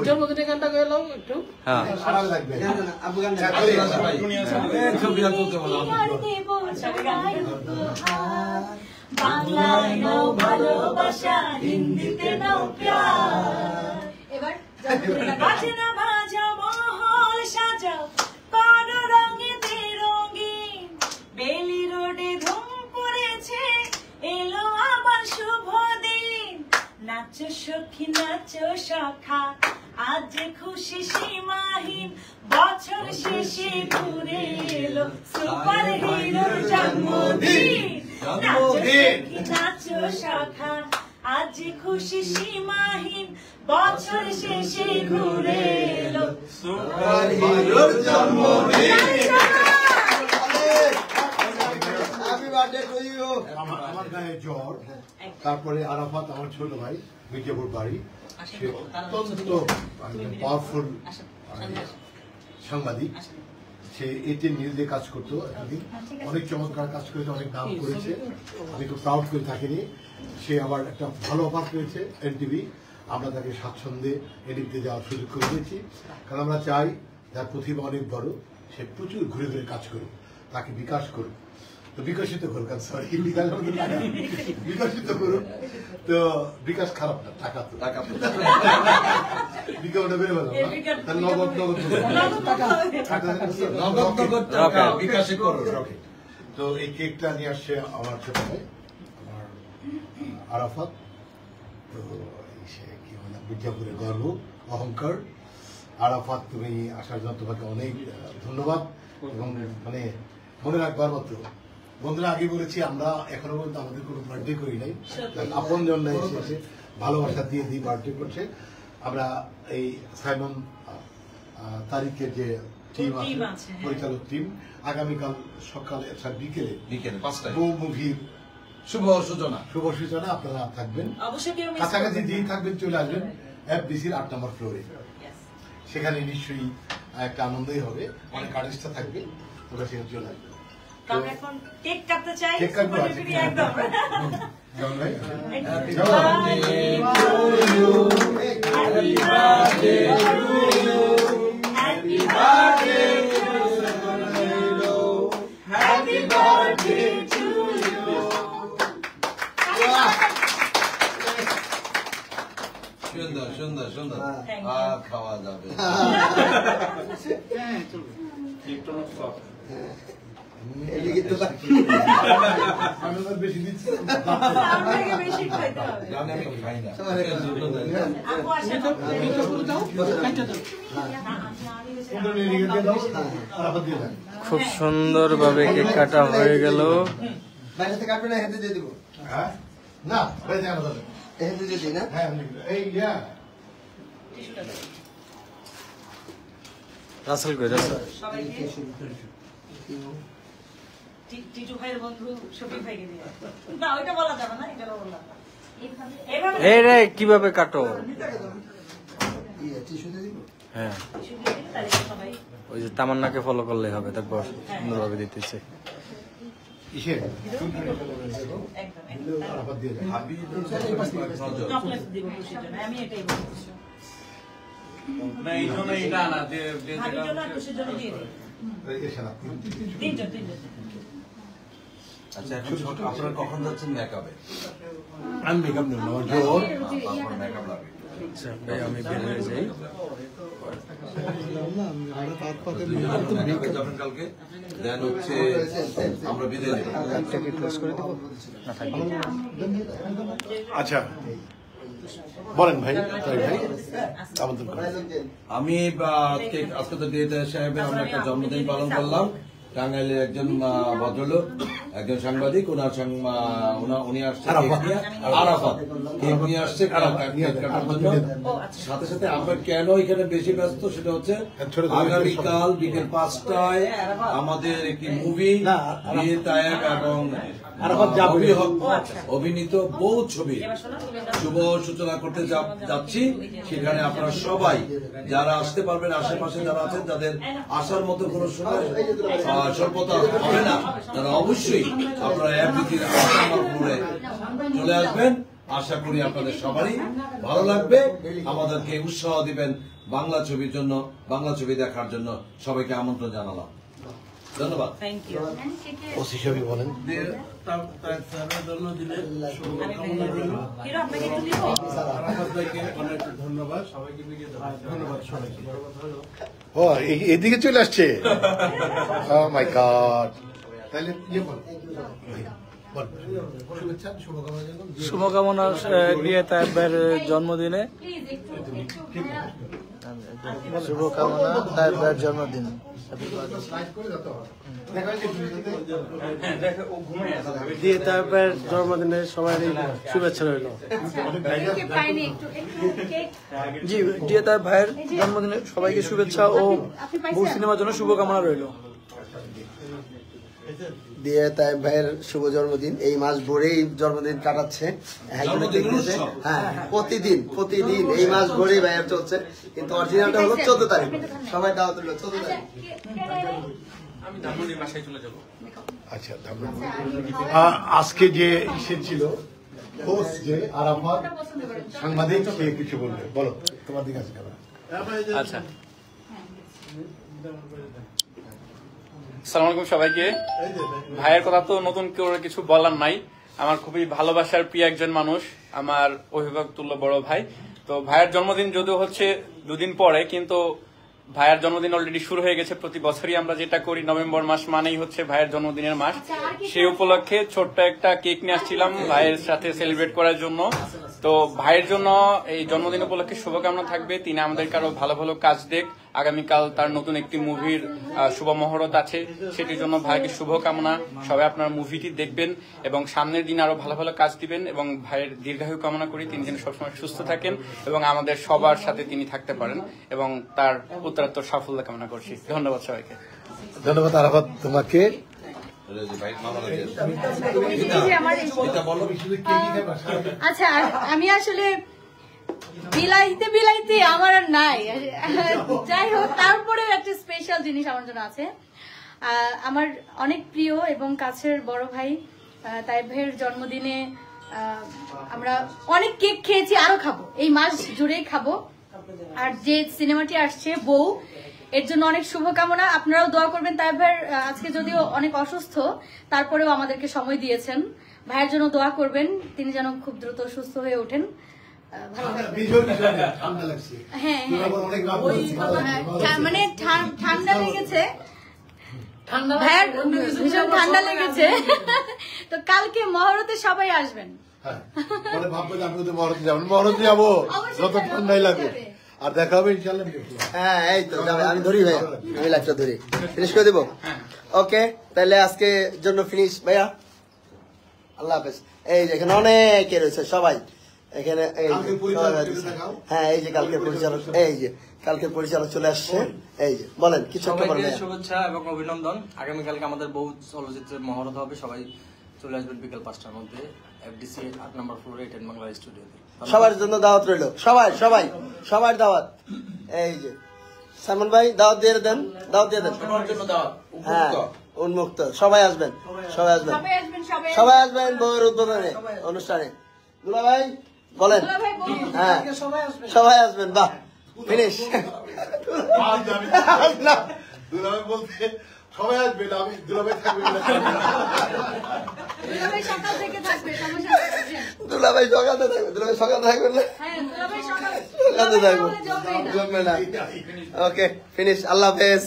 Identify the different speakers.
Speaker 1: জন্মদিনের গানটা গেল একটু
Speaker 2: বাংলায় নাও ভালোবাসা, হিন্দিতে নাও প্যার। এবার বাজনা বাজাও, মহল সাজাও, করো রঙেতে রঙিন। বেলি রোডে ধুম পড়েছে, এলো আবার শুভ দিন। নাচো সখী নাচো সখা, আজ যে খুশি সীমাহীন। বছর শেষে ঘুরে এলো সুপার হিরোর জন্মদিন। নাচো সখী নাচো সখা, আজ যে খুশি সীমাহীন। বছর শেষে ঘুরে এলো সুপার হিরোর জন্মদিন।
Speaker 3: আমার গায়ে জ্বর, তারপরে আরাফাত আমার ছোট ভাই, মির্জাপুর বাড়ি। সে অত্যন্ত পাওয়ারফুল সাংবাদিক। সে এতে নিউজে কাজ করতো, অনেক চমৎকার কাজ করেছে, অনেক নাম করেছে। আমি খুব প্রাউড করে থাকিনি। সে আবার একটা ভালো অফার পেয়েছে এনটিভি। আমরা তাকে স্বাচ্ছন্দ্যে এদিকে যাওয়ার সুযোগ করে দিয়েছি, কারণ আমরা চাই যার প্রতিভা অনেক বড়, সে প্রচুর ঘুরে ঘুরে কাজ করুক, তাকে বিকাশ করুক। তো বিকশিত করুক, সরি বিকশিত করুক। তো বিকাশ খারাপ না, টাকা তো বিকাশটা বেড়ে গেল, নগদ বিকাশে করুক। তো এই কেকটা নিয়ে আসছে আমার ছোট ভাই, আমার আরাফাত। তো সে কি বলে, মির্জাপুরের গর্ব, অহংকার। আরাফাত, তুমি আসার জন্য তোমাকে অনেক ধন্যবাদ। এবং মানে মনে রাখবার মতো, বন্ধুরা আগে বলেছি আমরা এখনো পর্যন্ত আমাদের কোনো বার্থডে করি নাই, আপন জন নাই, এসে ভালোবাসা দিয়ে দিয়ে বার্থডে করছে। আমরা এই সাইমন তারিখের যে টিম আছে, পরিচালক টিম, আগামীকাল সকালে বিকেলে 5টায় বউ মুভির শুভ সূচনা আপনারা থাকবেন। কাছাকাছি যেই থাকবেন চলে আসবেন এফডিসির 8 নম্বর ফ্লোরে। সেখানে নিশ্চয়ই একটা আনন্দই হবে, অনেক আর্টিস্টরা থাকবে, তোমরা সেখানে চলে আসবে।
Speaker 2: এখন কেক কাটতে চাই,
Speaker 3: একদম
Speaker 4: সুন্দর সুন্দর সুন্দর, খাওয়া যাবে।
Speaker 3: বেশি দিচ্ছি
Speaker 4: আমি খাই না।
Speaker 1: খুব সুন্দর ভাবে কেক কাটা হয়ে গেল।
Speaker 3: না
Speaker 1: রাসেল কই রাসেল?
Speaker 2: টিটু ভাইয়ের বন্ধু শফিক ভাইকে দিয়ে না, ওইটা বলা যাবে না, এটা বলা
Speaker 1: এই রে কিভাবে কাটো? হ্যাঁ, ওই যে তামান্নাকে ফলো করলে হবে, তারপর সুন্দরভাবে দিতেছে।
Speaker 2: আমি এটাই বলছি।
Speaker 4: আচ্ছা, এখন আপনারা কখন যাচ্ছেন মেকআপে?
Speaker 3: আমি মেকআপ নেব, আমার জোর
Speaker 4: মেকআপ লাগবে।
Speaker 1: আমি বের হয়ে যাই।
Speaker 4: যাবেন কালকে, দেন হচ্ছে আমরা বিদায় নেব।
Speaker 3: আচ্ছা বলেন ভাই, ভাই আমন্ত্রণ করেন।
Speaker 4: আমি আজকে তো ডিএ সাহেবের আমরা একটা জন্মদিন পালন করলাম। টাঙ্গাইলের একজন ভদ্রলোক, একজন সাংবাদিক, উনি আসছে আরাফাত, কেক নিয়ে আসছে সাথে সাথে। আমরা কেন এখানে বেশি ব্যস্ত সেটা হচ্ছে আগামীকাল বিকেল 5টায় আমাদের একটি মুভি বিয়ে তায়েব এবং অভিনীত বহু ছবি শুভ সূচনা করতে যাচ্ছি। সেখানে আপনারা সবাই যারা আসতে পারবেন, আশেপাশে যারা আছেন, যাদের আসার মতো কোনো সময় স্বল্পতা হবে না, তারা অবশ্যই আপনারা FDC-র ফ্লোরে চলে আসবেন। আশা করি আপনাদের সবারই ভালো লাগবে। আমাদেরকে উৎসাহ দিবেন বাংলা ছবির জন্য, বাংলা ছবি দেখার জন্য সবাইকে আমন্ত্রণ জানালাম। ধন্যবাদ।
Speaker 2: Thank you.
Speaker 3: ওসি সাহেব বলেন।
Speaker 2: হিরো আপনাকে একটু দিব।
Speaker 5: ধন্যবাদ সবাইকে, ধন্যবাদ সবাইকে।
Speaker 3: ও এদিকে চলে আসছে। ও মাই গড। তাহলে বল শুভেচ্ছা শুভকামনার জন্য।
Speaker 1: শুভকামনা দিয়ে তাইবের জন্মদিনে। শুভকামনা তাইবের জন্মদিন।
Speaker 5: দিয়ে তারপর জন্মদিনে সবাই শুভেচ্ছা রইল।
Speaker 1: জি, দিয়ে তার ভাইয়ের জন্মদিনে সবাইকে শুভেচ্ছা ও বউ সিনেমার জন্য শুভকামনা রইল।
Speaker 6: দিয়ে তাই ভাইয়ের শুভ জন্মদিন, এই মাস ভরেই জন্মদিন কাটাচ্ছে। হ্যাঁ, প্রতিদিন এই মাস ভরেই ভাইয়ের চলছে, কিন্তু অরিজিনালটা হলো 14 তারিখ। সবাই দাওয়াত রইল 14 তারিখ।
Speaker 3: আচ্ছা, আজকে যে ইসে ছিল হোস্ট যে আরাফাত সাংবাদিক, সে কিছু বলবে। বলো, তোমার দিকে আছে ক্যামেরা।
Speaker 7: আচ্ছা, আসসালামু আলাইকুম সবাইকে। ভাইয়ের কথা তো নতুন করে কিছু বলার নাই। আমার খুবই ভালোবাসার প্রিয় একজন মানুষ, আমার অভিভাবক তুল্য বড় ভাই। তো ভাইয়ের জন্মদিন যদিও হচ্ছে দুদিন পরে, কিন্তু ভাইয়ের জন্মদিন অলরেডি শুরু হয়ে গেছে। প্রতি বছরই আমরা যেটা করি, নভেম্বর মাস মানেই হচ্ছে ভাইয়ের জন্মদিনের মাস। সেই উপলক্ষে ছোট্ট একটা কেক নিয়ে আসছিলাম ভাইয়ের সাথে সেলিব্রেট করার জন্য। তো ভাইয়ের জন্য এই জন্মদিন উপলক্ষে শুভকামনা থাকবে, তিনি আমাদেরকে আরো ভালো ভালো কাজ দেখ। আগামীকাল তার নতুন একটি মুভির শুভ মুহূর্ত আছে, সেটির জন্য ভাইকে শুভকামনা। সবাই আপনার মুভিটি দেখবেন এবং সামনের দিন আরো ভালো ভালো কাজ দিবেন, এবং ভাইয়ের দীর্ঘায়ু কামনা করি, তিনি যেন সবসময় সুস্থ থাকেন এবং আমাদের সবার সাথে তিনি থাকতে পারেন, এবং তার উত্তরাত্তর সাফল্য কামনা করছি। ধন্যবাদ সবাইকে।
Speaker 3: ধন্যবাদ আরাফাত তোমাকে।
Speaker 8: আচ্ছা, আমি আসলে বিলাইতে আমার আর নাই, যাই হোক তারপরে একটা স্পেশাল জিনিস আমার জন্য আছে। আমার অনেক প্রিয় এবং কাছের বড় ভাই তাইব ভাইয়ের জন্মদিনে আমরা অনেক কেক খেয়েছি, আরো খাবো, এই মাস জুড়েই খাবো। আর যে সিনেমাটি আসছে বউ, এর জন্য অনেক শুভকামনা। আপনারাও দোয়া করবেন। তাইব ভাইয়ের আজকে যদিও অনেক অসুস্থ, তারপরেও আমাদেরকে সময় দিয়েছেন। ভাইয়ের জন্য দোয়া করবেন, তিনি যেন খুব দ্রুত সুস্থ হয়ে ওঠেন। হ্যাঁ, মানে ঠান্ডা লেগেছে, ভাইয়ের ভীষণ ঠান্ডা লেগেছে। তো কালকে মহরতে সবাই আসবেন।
Speaker 3: মহরতে যাবো, যত ঠান্ডাই লাগে। আর দেখা হবে ইনশাআল্লাহ।
Speaker 6: হ্যাঁ, এই তো যাবে। আমি ধরি ভাইয়া, আমি লাইভটা ধরি, ফিনিশ করে দেবো। ওকে, তাহলে আজকে জন্য ফিনিশ ভাইয়া। আল্লাহ হাফেজ। এই যে এখানে অনেকে রয়েছে, সবাই এখানে। হ্যাঁ, এই যে কালকের পরিচালক, এই যে কালকের পরিচালক চলে আসছে। এই যে বলেন কিছু একটা বলবেন।
Speaker 1: শুভেচ্ছা এবং অভিনন্দন। আগামীকালকে আমাদের বহু চলচ্চিত্রের মহরত হবে, সবাই চলে আসবেন বিকেল 5টার মধ্যে FDC 8 নম্বর ফ্লোরে 10 বাংলা স্টুডিওতে।
Speaker 6: সবার জন্য দাওয়াত রইল, সবার দাওয়াত। এই যে সালমান ভাই দাওয়াত দিয়ে দেন, দাওয়াত দিয়ে দেন। হ্যাঁ, উন্মুক্ত, সবাই আসবেন বউয়ের উদ্বোধনে অনুষ্ঠানে। দুলা ভাই বলেন। হ্যাঁ, সবাই আসবেন। বাহ, ফিনিশ।
Speaker 3: দুলাভাই বলতে সবাই আসবেন, আমি দুলাভাই থাকবে।
Speaker 8: দুলাভাই সকাল থেকে থাকবে,
Speaker 6: দুলাভাই সকালে থাকবে, দুলাভাই সকালে থাকবে না, সকালে থাকবে, জমবে না। ওকে, ফিনিশ। আল্লাহ হাফেজ।